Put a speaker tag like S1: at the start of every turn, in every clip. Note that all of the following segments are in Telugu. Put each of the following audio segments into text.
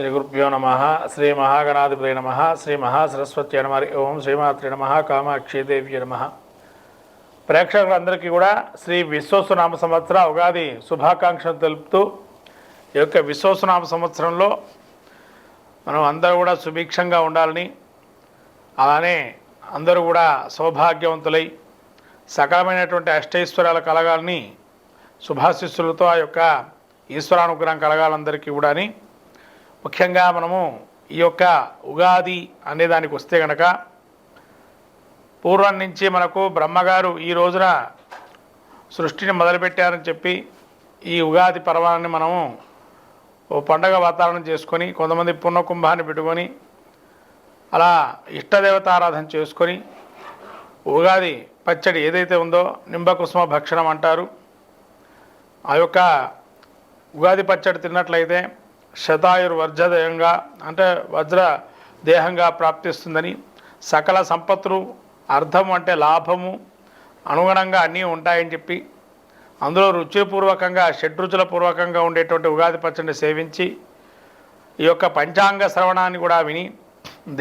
S1: శ్రీ గురుభ్యో నమ. శ్రీ మహాగణాధిపతి నమ. శ్రీ మహాసరస్వతి నమ. ఓం శ్రీమాత్రి నమ. కామాక్షిదేవి నమ. ప్రేక్షకులందరికీ కూడా శ్రీ విశ్వసునామ సంవత్సర ఉగాది శుభాకాంక్షలు తెలుపుతూ ఈ యొక్క విశ్వసునామ సంవత్సరంలో మనం అందరూ కూడా సుభిక్షంగా ఉండాలని, అలానే అందరూ కూడా సౌభాగ్యవంతులై సకలమైనటువంటి అష్టైశ్వర్యాలు కలగాలని శుభాశిస్సులతో ఆ యొక్క ఈశ్వరానుగ్రహం కలగాలందరికీ కూడా. ముఖ్యంగా మనము ఈ యొక్క ఉగాది అనేదానికి వస్తే కనుక పూర్వం నుంచి మనకు బ్రహ్మగారు ఈ రోజున సృష్టిని మొదలుపెట్టారని చెప్పి ఈ ఉగాది పర్వాన్ని మనము ఓ పండగ వాతావరణం చేసుకొని, కొంతమంది పుణ్యకుంభాన్ని పెట్టుకొని అలా ఇష్టదేవతారాధన చేసుకొని ఉగాది పచ్చడి ఏదైతే ఉందో నింబకుసుమ భక్షణం అంటారు. ఆ యొక్క ఉగాది పచ్చడి తిన్నట్లయితే శతాయుర్వర్జదేయంగా అంటే వజ్ర దేహంగా ప్రాప్తిస్తుందని, సకల సంపత్తులు అర్థము అంటే లాభము అనుగుణంగా అన్నీ ఉంటాయని చెప్పి, అందులో రుచిపూర్వకంగా షడ్రుచుల పూర్వకంగా ఉండేటువంటి ఉగాది పచ్చడిని సేవించి ఈ యొక్క పంచాంగ శ్రవణాన్ని కూడా విని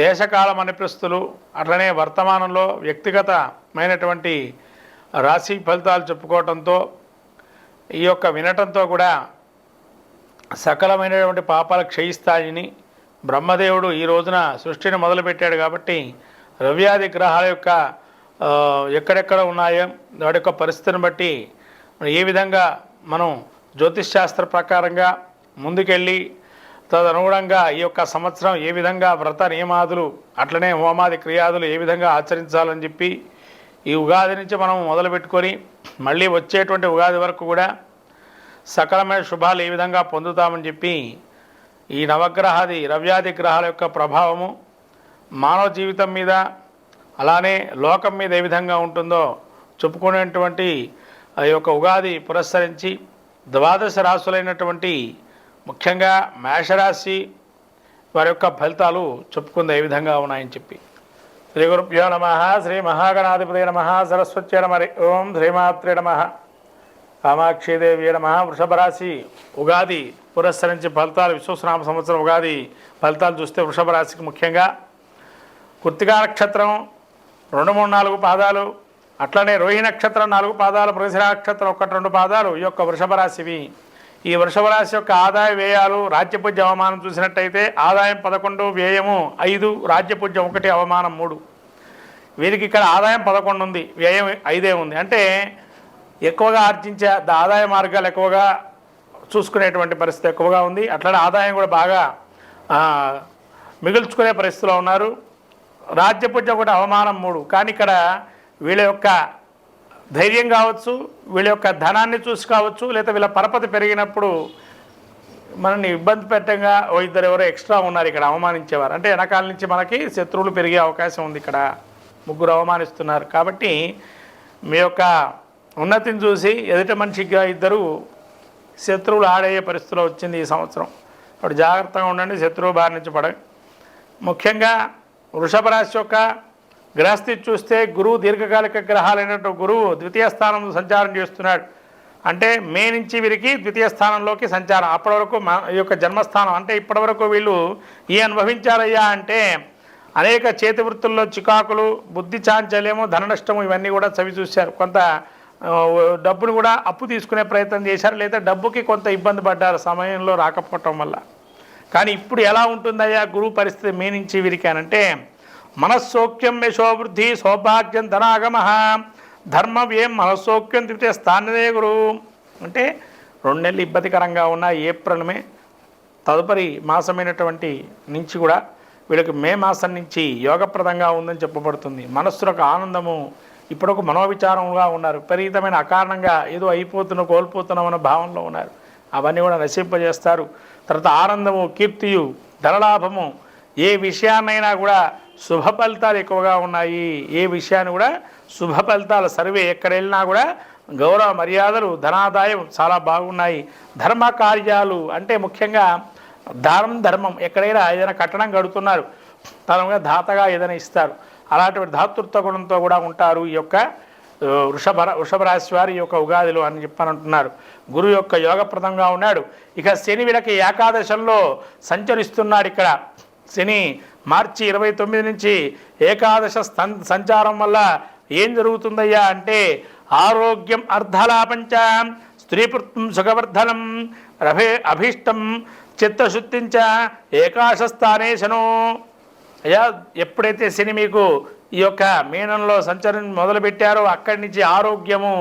S1: దేశకాల మనిప్రస్తులు అట్లనే వర్తమానంలో వ్యక్తిగతమైనటువంటి రాశి ఫలితాలు చెప్పుకోవటంతో ఈ యొక్క వినటంతో కూడా సకలమైనటువంటి పాపాలు క్షయిస్తాయని బ్రహ్మదేవుడు ఈ రోజున సృష్టిని మొదలుపెట్టాడు. కాబట్టి రవ్యాది గ్రహాల యొక్క ఎక్కడెక్కడ ఉన్నాయో వాటి యొక్క పరిస్థితిని బట్టి ఏ విధంగా మనం జ్యోతిష్ శాస్త్ర ప్రకారంగా ముందుకెళ్ళి తదనుగుణంగా ఈ యొక్క సంవత్సరం ఏ విధంగా వ్రత నియమాదులు అట్లనే హోమాది క్రియాదులు ఏ విధంగా ఆచరించాలని చెప్పి ఈ ఉగాది నుంచి మనం మొదలుపెట్టుకొని మళ్ళీ వచ్చేటువంటి ఉగాది వరకు కూడా సకలమైన శుభాలు ఏ విధంగా పొందుతామని చెప్పి ఈ నవగ్రహాది రవ్యాది గ్రహాల యొక్క ప్రభావము మానవ జీవితం మీద అలానే లోకం మీద ఏ విధంగా ఉంటుందో చెప్పుకునేటువంటి ఆ యొక్క ఉగాది పురస్కరించి ద్వాదశ రాశులైనటువంటి ముఖ్యంగా మేషరాశి వారి యొక్క ఫలితాలు చెప్పుకుంది ఏ విధంగా ఉన్నాయని చెప్పి. శ్రీ గురుభ్యో నమ. శ్రీ మహాగణాధిపతి నమ. సరస్వతి నమ. ఓం శ్రీమాత్రే నమ. కామాక్షిదేవి నమ. వృషభ రాశి ఉగాది పురస్కరించి ఫలితాలు, విశ్వసునామ సంవత్సరం ఉగాది ఫలితాలు చూస్తే వృషభ రాశికి ముఖ్యంగా కృత్తికా నక్షత్రం 2, 3, 4 పాదాలు, అట్లనే రోహిణి నక్షత్రం 4 పాదాలు, మృగశిర నక్షత్రం 1, 2 పాదాలు ఈ యొక్క వృషభ రాశివి. ఈ వృషభ రాశి యొక్క ఆదాయ వ్యయాలు రాజ్యపూజ్య అవమానం చూసినట్టయితే ఆదాయం 11, వ్యయము 5, రాజ్యపూజ్యం 1, అవమానం 3. వీరికి ఇక్కడ ఆదాయం 11 ఉంది, వ్యయం 5 ఉంది. అంటే ఎక్కువగా ఆర్జించే ఆదాయ మార్గాలు ఎక్కువగా చూసుకునేటువంటి పరిస్థితి ఎక్కువగా ఉంది. అట్లనే ఆదాయం కూడా బాగా మిగుల్చుకునే పరిస్థితిలో ఉన్నారు. రాజ్యపూజ్యం 1, అవమానం 3. కానీ ఇక్కడ వీళ్ళ యొక్క ధైర్యం కావచ్చు, వీళ్ళ యొక్క ధనాన్ని చూసి కావచ్చు, లేదా వీళ్ళ పరపతి పెరిగినప్పుడు మనల్ని ఇబ్బంది పెట్టంగా ఇద్దరు ఎవరో ఎక్స్ట్రా ఉన్నారు ఇక్కడ అవమానించేవారు. అంటే వెనకాల నుంచి మనకి శత్రువులు పెరిగే అవకాశం ఉంది. ఇక్కడ 3 అవమానిస్తున్నారు. కాబట్టి మీ యొక్క ఉన్నతిని చూసి ఎదుటి మనిషిగా 2 శత్రువులు ఆడయ్యే పరిస్థితిలో వచ్చింది ఈ సంవత్సరం. ఇప్పుడు జాగ్రత్తగా ఉండండి, శత్రువు బారి నుంచి పడ. ముఖ్యంగా వృషభ రాశి యొక్క గ్రహస్థితి చూస్తే గురువు దీర్ఘకాలిక గ్రహాలైనటువంటి గురువు ద్వితీయ స్థానంలో సంచారం చేస్తున్నాడు. అంటే మే నుంచి వీరికి ద్వితీయ స్థానంలోకి సంచారం. అప్పటి వరకు ఈ యొక్క జన్మస్థానం అంటే ఇప్పటి వరకు వీళ్ళు అనుభవించారయ్యా అంటే అనేక చేతి వృత్తుల్లో చికాకులు, బుద్ధి చాంచల్యము, ధన నష్టము ఇవన్నీ కూడా చవి చూశారు. కొంత డబ్బును కూడా అప్పు తీసుకునే ప్రయత్నం చేశారు, లేదా డబ్బుకి కొంత ఇబ్బంది పడ్డారు సమయంలో రాకపోవటం వల్ల. కానీ ఇప్పుడు ఎలా ఉంటుందయ్యా గురువు పరిస్థితి మే నుంచి వీరికి అనంటే మనస్సౌఖ్యం యశోవృద్ధి సౌభాగ్యం ధనాగమ ధర్మవ్యం మనస్సౌఖ్యం తిరిగితే స్థానదే గురువు. అంటే 2 నెలలు ఇబ్బందికరంగా ఉన్న ఏప్రిల్ మే తదుపరి మాసమైనటువంటి నుంచి కూడా వీళ్ళకి మే మాసం నుంచి యోగప్రదంగా ఉందని చెప్పబడుతుంది. మనస్సులకు ఆనందము, ఇప్పుడు ఒక మనోవిచారంగా ఉన్నారు. విపరీతమైన అకారణంగా ఏదో అయిపోతున్నా కోల్పోతున్నాం అన్న భావనలో ఉన్నారు. అవన్నీ కూడా నశింపజేస్తారు. తర్వాత ఆనందము, కీర్తియు, ధనలాభము, ఏ విషయాన్నైనా కూడా శుభ ఫలితాలు ఎక్కువగా ఉన్నాయి. ఏ విషయాన్ని కూడా శుభ ఫలితాలు సర్వే ఎక్కడ వెళ్ళినా కూడా గౌరవ మర్యాదలు, ధనాదాయం చాలా బాగున్నాయి. ధర్మ కార్యాలు అంటే ముఖ్యంగా ధర్మం ఎక్కడైనా ఏదైనా కట్టడం కడుతున్నారు, తనగా దాతగా ఏదైనా ఇస్తారు. అలాంటి ధాతృత్వ గుణంతో కూడా ఉంటారు ఈ యొక్క వృషభ రాశి వారి యొక్క ఉగాదిలో అని చెప్పానంటున్నారు. గురువు యొక్క యోగప్రదంగా ఉన్నాడు. ఇక శని వీళ్ళకి ఏకాదశంలో సంచరిస్తున్నాడు. ఇక్కడ శని మార్చి 29 నుంచి ఏకాదశ సంచారం వల్ల ఏం జరుగుతుందయ్యా అంటే ఆరోగ్యం అర్ధలాపంచ స్త్రీపుత్రం సుఖవర్ధనం అభీష్టం చిత్తశుద్ధించ ఏకాశస్థానే శనో. అయ్యా ఎప్పుడైతే శని మీకు ఈ యొక్క మీనంలో సంచరణ మొదలుపెట్టారో అక్కడి నుంచి ఆరోగ్యము,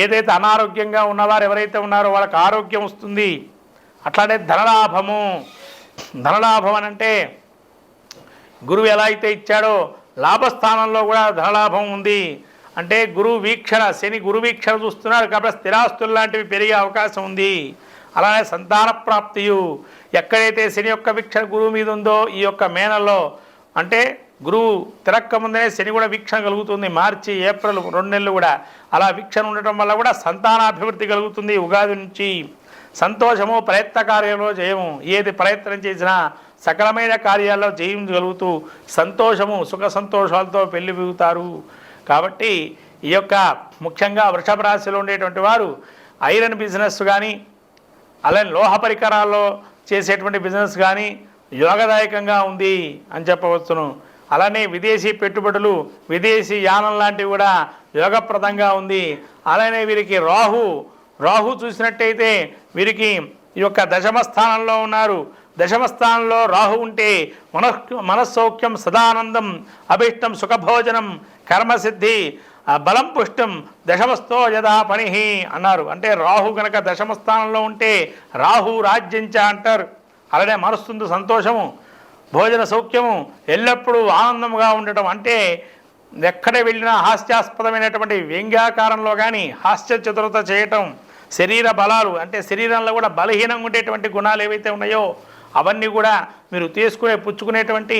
S1: ఏదైతే అనారోగ్యంగా ఉన్నవారు ఎవరైతే ఉన్నారో వాళ్ళకి ఆరోగ్యం వస్తుంది. అట్లానే ధనలాభము. ధనలాభం అని అంటే గురువు ఎలా అయితే ఇచ్చాడో లాభస్థానంలో కూడా ధనలాభం ఉంది. అంటే గురువు వీక్షణ, శని గురు వీక్షణ చూస్తున్నారు కాబట్టి స్థిరాస్తులు లాంటివి పెరిగే అవకాశం ఉంది. అలానే సంతాన ప్రాప్తియు, ఎక్కడైతే శని యొక్క వీక్షణ గురువు మీద ఉందో ఈ యొక్క మేనల్లో అంటే గురువు తిరక్క ముందనే శని కూడా వీక్షణ కలుగుతుంది. మార్చి ఏప్రిల్ 2 నెలలు కూడా అలా వీక్షణ ఉండటం వల్ల కూడా సంతానాభివృద్ధి కలుగుతుంది. ఉగాది నుంచి సంతోషము, ప్రయత్న కార్యంలో జయము, ఏది ప్రయత్నం చేసినా సకలమైన కార్యాల్లో జయం కలుగుతూ సంతోషము సుఖ సంతోషాలతో పెళ్లిబిగుతారు. కాబట్టి ఈ యొక్క ముఖ్యంగా వృషభ రాశిలో ఉండేటువంటి వారు ఐరన్ బిజినెస్ కానీ అలానే లోహ పరికరాల్లో చేసేటువంటి బిజినెస్ కానీ యోగదాయకంగా ఉంది అని చెప్పవచ్చును. అలానే విదేశీ పెట్టుబడులు, విదేశీ యానం లాంటివి కూడా యోగప్రదంగా ఉంది. అలానే వీరికి రాహు చూసినట్టయితే వీరికి ఈ యొక్క దశమ స్థానంలో ఉన్నారు. దశమ స్థానంలో రాహు ఉంటే మనస్సౌఖ్యం, సదానందం, అభిష్టం, సుఖభోజనం, కర్మసిద్ధి, బలం పుష్టం, దశమస్థో యథా పని అన్నారు. అంటే రాహు కనుక దశమ స్థానంలో ఉంటే రాహు రాజ్యంచ అంటారు. అలానే మనస్తుంది సంతోషము, భోజన సౌఖ్యము, ఎల్లప్పుడూ ఆనందంగా ఉండటం. అంటే ఎక్కడ వెళ్ళినా హాస్యాస్పదమైనటువంటి వ్యంగ్యాకారంలో కానీ హాస్య చతురత చేయటం, శరీర బలాలు అంటే శరీరంలో కూడా బలహీనంగా ఉండేటువంటి గుణాలు ఏవైతే ఉన్నాయో అవన్నీ కూడా మీరు పుచ్చుకునేటువంటి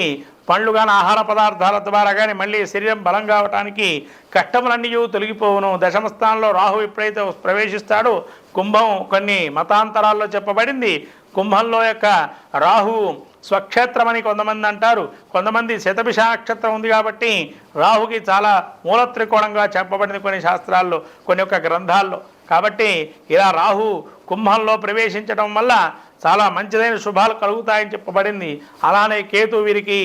S1: పండ్లు కానీ ఆహార పదార్థాల ద్వారా కానీ మళ్ళీ శరీరం బలం కావటానికి కష్టములన్నీ తొలగిపోవును. దశమస్థానంలో రాహు ఎప్పుడైతే ప్రవేశిస్తాడో కుంభం కొన్ని మతాంతరాల్లో చెప్పబడింది. కుంభంలో యొక్క రాహు స్వక్షేత్రం అని కొంతమంది అంటారు, కొంతమంది శతభిష నక్షత్రం ఉంది కాబట్టి రాహుకి చాలా మూల త్రికోణంగా చెప్పబడింది కొన్ని శాస్త్రాల్లో, కొన్ని యొక్క గ్రంథాల్లో. కాబట్టి ఇలా రాహు కుంభంలో ప్రవేశించడం వల్ల చాలా మంచిదైన శుభాలు కలుగుతాయని చెప్పబడింది. అలానే కేతు వీరికి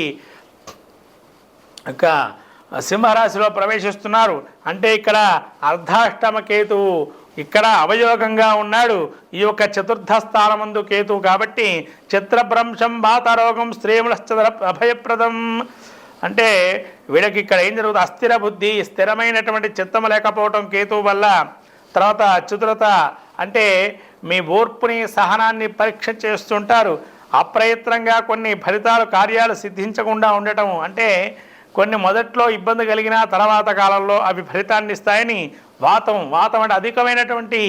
S1: యొక్క సింహరాశిలో ప్రవేశిస్తున్నారు. అంటే ఇక్కడ అర్ధాష్టమ కేతువు ఇక్కడ అవయోగంగా ఉన్నాడు. ఈ యొక్క చతుర్థ స్థానమందు కేతువు కాబట్టి చిత్రభ్రంశం, వాతరోగం, స్త్రీములశ్చర అభయప్రదం. అంటే వీళ్ళకి ఇక్కడ ఏం జరుగుతుంది, అస్థిర బుద్ధి, స్థిరమైనటువంటి చిత్తము లేకపోవటం కేతువు వల్ల. తర్వాత చతురత అంటే మీ ఓర్పుని సహనాన్ని పరీక్ష చేస్తుంటారు. అప్రయత్నంగా కొన్ని ఫలితాలు కార్యాలు సిద్ధించకుండా ఉండటం. అంటే కొన్ని మొదట్లో ఇబ్బంది కలిగిన తర్వాత కాలంలో అవి ఫలితాన్ని ఇస్తాయని. వాతం అంటే అధికమైనటువంటి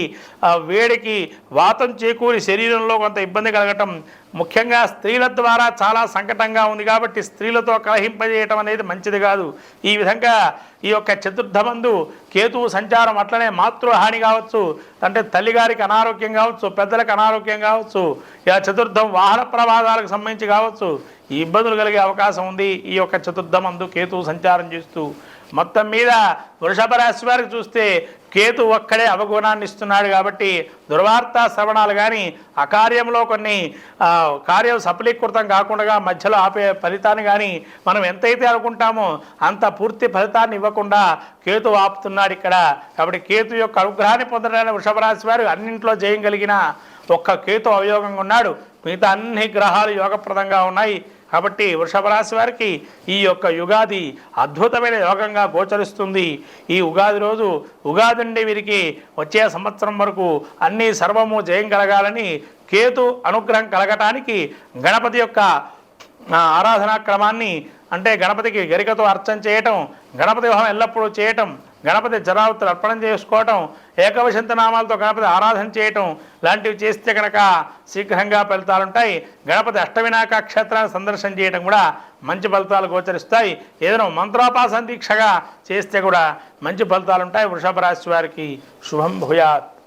S1: వేడికి వాతం చేకూరి శరీరంలో కొంత ఇబ్బంది కలగటం. ముఖ్యంగా స్త్రీల ద్వారా చాలా సంకటంగా ఉంది కాబట్టి స్త్రీలతో కలహింపజేయటం అనేది మంచిది కాదు. ఈ విధంగా ఈ యొక్క చతుర్థమందు కేతువు సంచారం అట్లనే మాతృహాని కావచ్చు, అంటే తల్లిగారికి అనారోగ్యం కావచ్చు, పెద్దలకు అనారోగ్యం కావచ్చు, ఇలా చతుర్థం వాహన ప్రమాదాలకు సంబంధించి కావచ్చు, ఈ ఇబ్బందులు కలిగే అవకాశం ఉంది ఈ యొక్క చతుర్థమందు కేతువు సంచారం చేస్తూ. మొత్తం మీద వృషభ రాశి వారికి చూస్తే కేతు ఒక్కడే అవగుణాన్ని ఇస్తున్నాడు కాబట్టి దుర్వార్త శ్రవణాలు కానీ అకార్యంలో కొన్ని కార్యం సఫలీకృతం కాకుండా మధ్యలో ఆపే ఫలితాన్ని కానీ మనం ఎంతైతే అనుకుంటామో అంత పూర్తి ఫలితాన్ని ఇవ్వకుండా కేతు ఆపుతున్నాడు ఇక్కడ. కాబట్టి కేతు యొక్క అనుగ్రహాన్ని పొందడానికి వృషభ రాశి వారు అన్నింట్లో జయం కలిగిన ఒక్క కేతు అవయోగంగా ఉన్నాడు. మిగతా అన్ని గ్రహాలు యోగప్రదంగా ఉన్నాయి. కాబట్టి వృషభ రాశి వారికి ఈ యొక్క యుగాది అద్భుతమైన యోగంగా గోచరిస్తుంది. ఈ ఉగాది రోజు ఉగాది నుండి వీరికి వచ్చే సంవత్సరం వరకు అన్ని సర్వము జయం కలగాలని, కేతు అనుగ్రహం కలగటానికి గణపతి యొక్క ఆరాధనా క్రమాన్ని అంటే గణపతికి గరికతో అర్చన చేయటం, గణపతి వివాహం ఎల్లప్పుడూ చేయటం, గణపతి జరావతులు అర్పణం చేసుకోవటం, ఏకవశంత నామాలతో గణపతి ఆరాధన చేయటం లాంటివి చేస్తే కనుక శీఘ్రంగా ఫలితాలుంటాయి. గణపతి అష్టవినాయక క్షేత్రాన్ని సందర్శన చేయడం కూడా మంచి ఫలితాలు గోచరిస్తాయి. ఏదైనా మంత్రోపాసన దీక్షగా చేస్తే కూడా మంచి ఫలితాలుంటాయి. వృషభ రాశి వారికి శుభం భూయాత్.